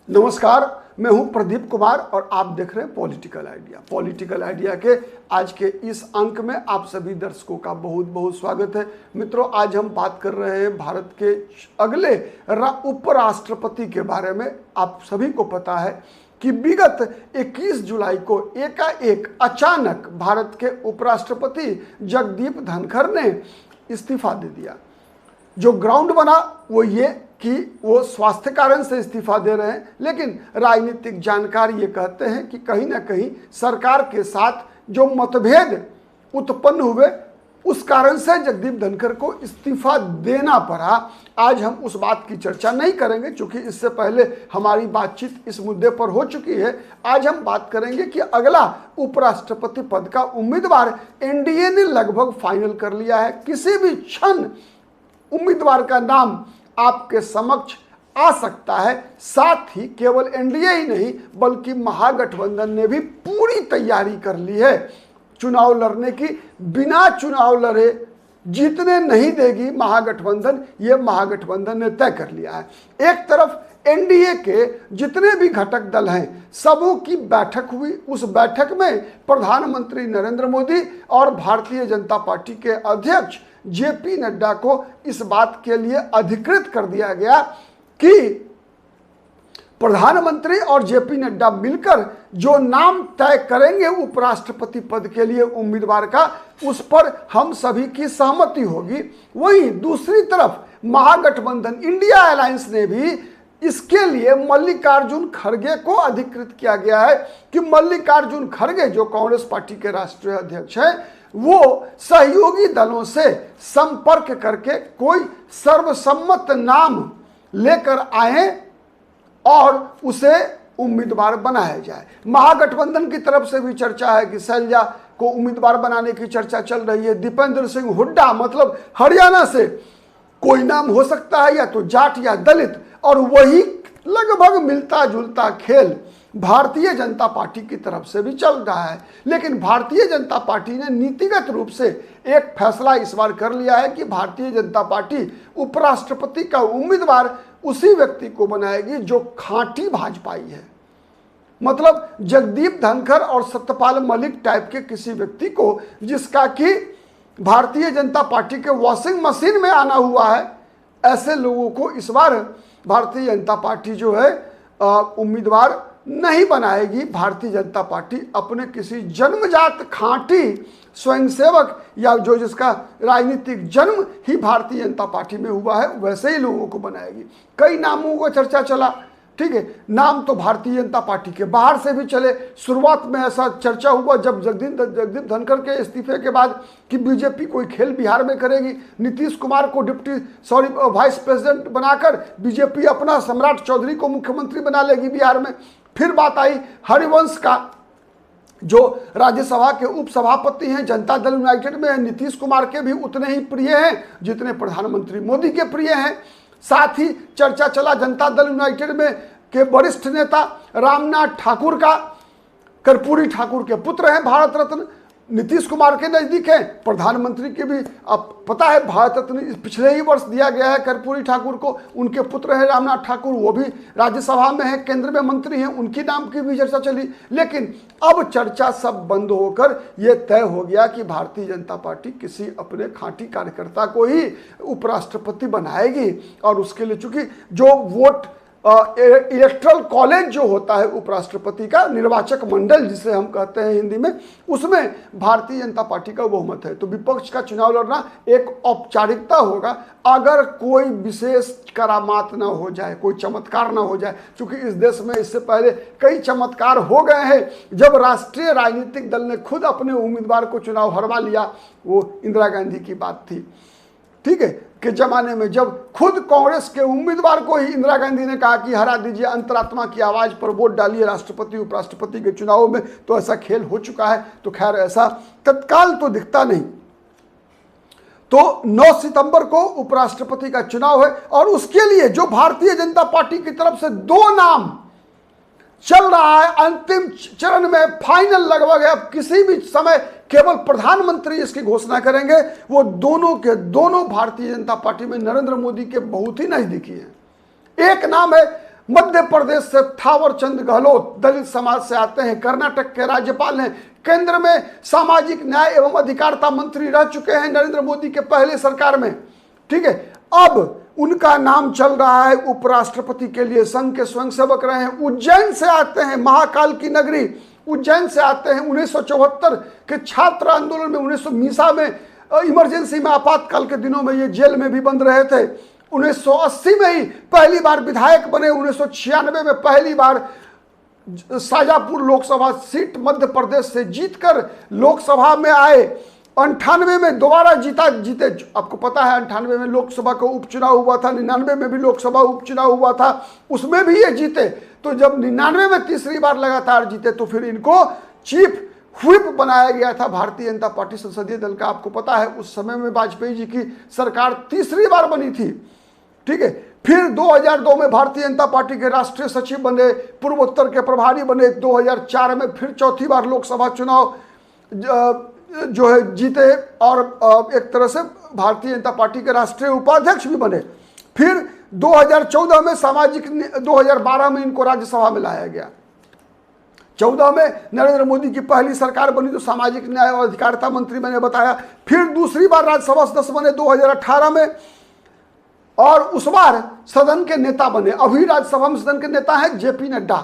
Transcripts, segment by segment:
नमस्कार, मैं हूं प्रदीप कुमार और आप देख रहे हैं पॉलिटिकल आइडिया। पॉलिटिकल आइडिया के आज के इस अंक में आप सभी दर्शकों का बहुत बहुत स्वागत है। मित्रों, आज हम बात कर रहे हैं भारत के अगले उपराष्ट्रपति के बारे में। आप सभी को पता है कि विगत 21 जुलाई को एकाएक अचानक भारत के उपराष्ट्रपति जगदीप धनखड़ ने इस्तीफा दे दिया। जो ग्राउंड बना वो ये कि वो स्वास्थ्य कारण से इस्तीफा दे रहे हैं, लेकिन राजनीतिक जानकार ये कहते हैं कि कहीं ना कहीं सरकार के साथ जो मतभेद उत्पन्न हुए उस कारण से जगदीप धनखड़ को इस्तीफा देना पड़ा। आज हम उस बात की चर्चा नहीं करेंगे क्योंकि इससे पहले हमारी बातचीत इस मुद्दे पर हो चुकी है। आज हम बात करेंगे कि अगला उपराष्ट्रपति पद का उम्मीदवार एनडीए ने लगभग फाइनल कर लिया है। किसी भी क्षण उम्मीदवार का नाम आपके समक्ष आ सकता है। साथ ही केवल एनडीए ही नहीं बल्कि महागठबंधन ने भी पूरी तैयारी कर ली है चुनाव लड़ने की। बिना चुनाव लड़े जीतने नहीं देगी महागठबंधन, ये महागठबंधन ने तय कर लिया है। एक तरफ एनडीए के जितने भी घटक दल हैं सबों की बैठक हुई। उस बैठक में प्रधानमंत्री नरेंद्र मोदी और भारतीय जनता पार्टी के अध्यक्ष जेपी नड्डा को इस बात के लिए अधिकृत कर दिया गया कि प्रधानमंत्री और जेपी नड्डा मिलकर जो नाम तय करेंगे उपराष्ट्रपति पद के लिए उम्मीदवार का, उस पर हम सभी की सहमति होगी। वहीं दूसरी तरफ महागठबंधन इंडिया अलायंस ने भी इसके लिए मल्लिकार्जुन खड़गे को अधिकृत किया गया है कि मल्लिकार्जुन खड़गे जो कांग्रेस पार्टी के राष्ट्रीय अध्यक्ष हैं, वो सहयोगी दलों से संपर्क करके कोई सर्वसम्मत नाम लेकर आए और उसे उम्मीदवार बनाया जाए। महागठबंधन की तरफ से भी चर्चा है कि शैलजा को उम्मीदवार बनाने की चर्चा चल रही है। दीपेंद्र सिंह हुड्डा मतलब हरियाणा से कोई नाम हो सकता है, या तो जाट या दलित, और वही लगभग मिलता जुलता खेल भारतीय जनता पार्टी की तरफ से भी चल रहा है। लेकिन भारतीय जनता पार्टी ने नीतिगत रूप से एक फैसला इस बार कर लिया है कि भारतीय जनता पार्टी उपराष्ट्रपति का उम्मीदवार उसी व्यक्ति को बनाएगी जो खांटी भाजपाई है। मतलब जगदीप धनखड़ और सत्यपाल मलिक टाइप के किसी व्यक्ति को, जिसका कि भारतीय जनता पार्टी के वॉशिंग मशीन में आना हुआ है, ऐसे लोगों को इस बार भारतीय जनता पार्टी जो है उम्मीदवार नहीं बनाएगी। भारतीय जनता पार्टी अपने किसी जन्मजात खांटी स्वयंसेवक या जो जिसका राजनीतिक जन्म ही भारतीय जनता पार्टी में हुआ है वैसे ही लोगों को बनाएगी। कई नामों को चर्चा चला, ठीक है, नाम तो भारतीय जनता पार्टी के बाहर से भी चले। शुरुआत में ऐसा चर्चा हुआ जब जगदीप धनखड़ के इस्तीफे के बाद कि बीजेपी कोई खेल बिहार में करेगी। नीतीश कुमार को वाइस प्रेसिडेंट बनाकर बीजेपी अपना सम्राट चौधरी को मुख्यमंत्री बना लेगी बिहार में। फिर बात आई हरिवंश का, जो राज्यसभा के उपसभापति हैं, जनता दल यूनाइटेड में नीतीश कुमार के भी उतने ही प्रिय हैं जितने प्रधानमंत्री मोदी के प्रिय हैं। साथ ही चर्चा चला जनता दल यूनाइटेड में के वरिष्ठ नेता रामनाथ ठाकुर का। कर्पूरी ठाकुर के पुत्र हैं, भारत रत्न नीतीश कुमार के नज़दीक हैं, प्रधानमंत्री के भी अब पता है भारत रत्न पिछले ही वर्ष दिया गया है कर्पूरी ठाकुर को। उनके पुत्र हैं रामनाथ ठाकुर, वो भी राज्यसभा में है, केंद्र में मंत्री हैं, उनकी नाम की भी चर्चा चली। लेकिन अब चर्चा सब बंद होकर ये तय हो गया कि भारतीय जनता पार्टी किसी अपने खांटी कार्यकर्ता को ही उपराष्ट्रपति बनाएगी। और उसके लिए चूंकि जो वोट इलेक्ट्रल कॉलेज जो होता है उपराष्ट्रपति का, निर्वाचक मंडल जिसे हम कहते हैं हिंदी में, उसमें भारतीय जनता पार्टी का बहुमत है। तो विपक्ष का चुनाव लड़ना एक औपचारिकता होगा अगर कोई विशेष करामात ना हो जाए, कोई चमत्कार ना हो जाए। क्योंकि इस देश में इससे पहले कई चमत्कार हो गए हैं। जब राष्ट्रीय राजनीतिक दल ने खुद अपने उम्मीदवार को चुनाव हरवा लिया, वो इंदिरा गांधी की बात थी, ठीक है, के जमाने में जब खुद कांग्रेस के उम्मीदवार को ही इंदिरा गांधी ने कहा कि हरा दीजिए, अंतरात्मा की आवाज पर वोट डालिए राष्ट्रपति उपराष्ट्रपति के चुनाव में, तो ऐसा खेल हो चुका है। तो खैर ऐसा तत्काल तो दिखता नहीं। तो 9 सितंबर को उपराष्ट्रपति का चुनाव है और उसके लिए जो भारतीय जनता पार्टी की तरफ से 2 नाम चल रहा है अंतिम चरण में, फाइनल लगभग है, अब किसी भी समय केवल प्रधानमंत्री इसकी घोषणा करेंगे। वो दोनों के दोनों भारतीय जनता पार्टी में नरेंद्र मोदी के बहुत ही नजदीकी हैं। एक नाम है मध्य प्रदेश से थावर चंद गहलोत दलित समाज से आते हैं, कर्नाटक के राज्यपाल हैं, केंद्र में सामाजिक न्याय एवं अधिकारिता मंत्री रह चुके हैं नरेंद्र मोदी के पहले सरकार में। ठीक है, अब उनका नाम चल रहा है उपराष्ट्रपति के लिए। संघ के स्वयंसेवक रहे हैं, उज्जैन से आते हैं, महाकाल की नगरी उज्जैन से आते हैं। 1974 के छात्र आंदोलन में 1900 मीसा में इमरजेंसी में आपातकाल के दिनों में ये जेल में भी बंद रहे थे। 1980 में ही पहली बार विधायक बने। 1996 में पहली बार शाजापुर लोकसभा सीट मध्य प्रदेश से जीतकर लोकसभा में आए। 98 में दोबारा जीते। आपको पता है 98 में लोकसभा का उपचुनाव हुआ था, 99 में भी लोकसभा उपचुनाव हुआ था, उसमें भी ये जीते। तो जब 99 में तीसरी बार लगातार जीते तो फिर इनको चीफ व्हिप बनाया गया था भारतीय जनता पार्टी संसदीय दल का। आपको पता है उस समय में वाजपेयी जी की सरकार तीसरी बार बनी थी। ठीक है, फिर 2002 में भारतीय जनता पार्टी के राष्ट्रीय सचिव बने, पूर्वोत्तर के प्रभारी बने। 2004 में फिर चौथी बार लोकसभा चुनाव जो है जीते और एक तरह से भारतीय जनता पार्टी के राष्ट्रीय उपाध्यक्ष भी बने। फिर 2014 में 2012 में इनको राज्यसभा में लाया गया। 14 में नरेंद्र मोदी की पहली सरकार बनी तो सामाजिक न्याय और अधिकारिता मंत्री मैंने बताया। फिर दूसरी बार राज्यसभा सदस्य बने 2018 में और उस बार सदन के नेता बने। अभी राज्यसभा में सदन के नेता हैं जेपी नड्डा।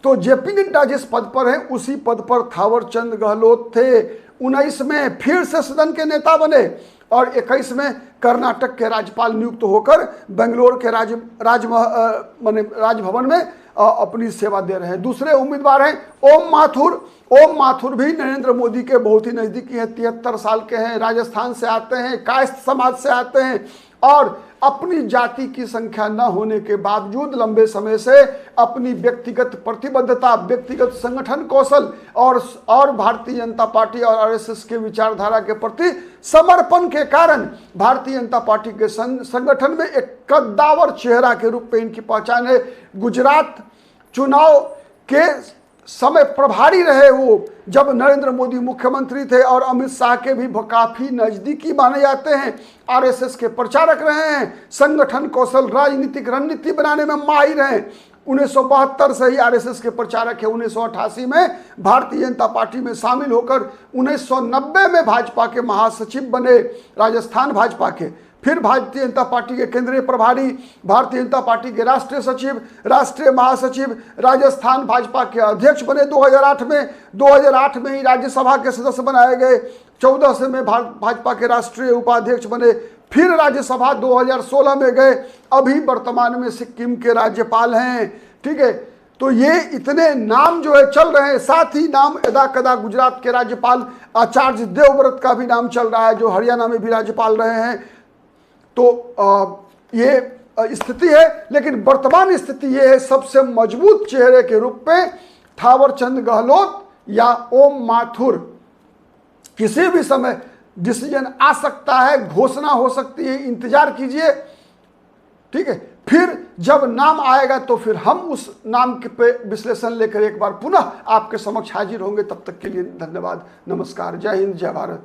तो जेपी नड्डा जिस पद पर हैं उसी पद पर थावर चंद गहलोत थे। 19 में फिर से सदन के नेता बने और 21 में कर्नाटक के राज्यपाल नियुक्त होकर बेंगलोर के राजभवन में अपनी सेवा दे रहे हैं। दूसरे उम्मीदवार हैं ओम माथुर। ओम माथुर भी नरेंद्र मोदी के बहुत ही नज़दीकी हैं, 73 साल के हैं, राजस्थान से आते हैं, कायस्थ समाज से आते हैं और अपनी जाति की संख्या न होने के बावजूद लंबे समय से अपनी व्यक्तिगत प्रतिबद्धता, व्यक्तिगत संगठन कौशल और भारतीय जनता पार्टी और आरएसएस के विचारधारा के प्रति समर्पण के कारण भारतीय जनता पार्टी के संगठन में एक कद्दावर चेहरा के रूप में इनकी पहचान है। गुजरात चुनाव के समय प्रभारी रहे वो, जब नरेंद्र मोदी मुख्यमंत्री थे और अमित शाह के भी काफी नजदीकी माने जाते हैं। आरएसएस के प्रचारक रहे हैं, संगठन कौशल राजनीतिक रणनीति बनाने में माहिर हैं। 1972 से ही आरएसएस के प्रचारक है। 1988 में भारतीय जनता पार्टी में शामिल होकर 1990 में भाजपा के महासचिव बने, राजस्थान भाजपा के। फिर भारतीय जनता पार्टी के केंद्रीय प्रभारी, भारतीय जनता पार्टी के राष्ट्रीय सचिव, राष्ट्रीय महासचिव, राजस्थान भाजपा के अध्यक्ष बने 2008 में। 2008 में ही राज्यसभा के सदस्य बनाए गए। 14 से में भाजपा के राष्ट्रीय उपाध्यक्ष बने। फिर राज्यसभा 2016 में गए। अभी वर्तमान में सिक्किम के राज्यपाल हैं। ठीक है, तो ये इतने नाम जो है चल रहे हैं। साथ ही नाम यदा कदा गुजरात के राज्यपाल आचार्य देवव्रत का भी नाम चल रहा है, जो हरियाणा में भी राज्यपाल रहे हैं। तो ये स्थिति है, लेकिन वर्तमान स्थिति ये है सबसे मजबूत चेहरे के रूप में थावर चंद गहलोत या ओम माथुर। किसी भी समय डिसीजन आ सकता है, घोषणा हो सकती है, इंतजार कीजिए। ठीक है, फिर जब नाम आएगा तो फिर हम उस नाम के पे विश्लेषण लेकर एक बार पुनः आपके समक्ष हाजिर होंगे। तब तक के लिए धन्यवाद, नमस्कार, जय हिंद, जय भारत।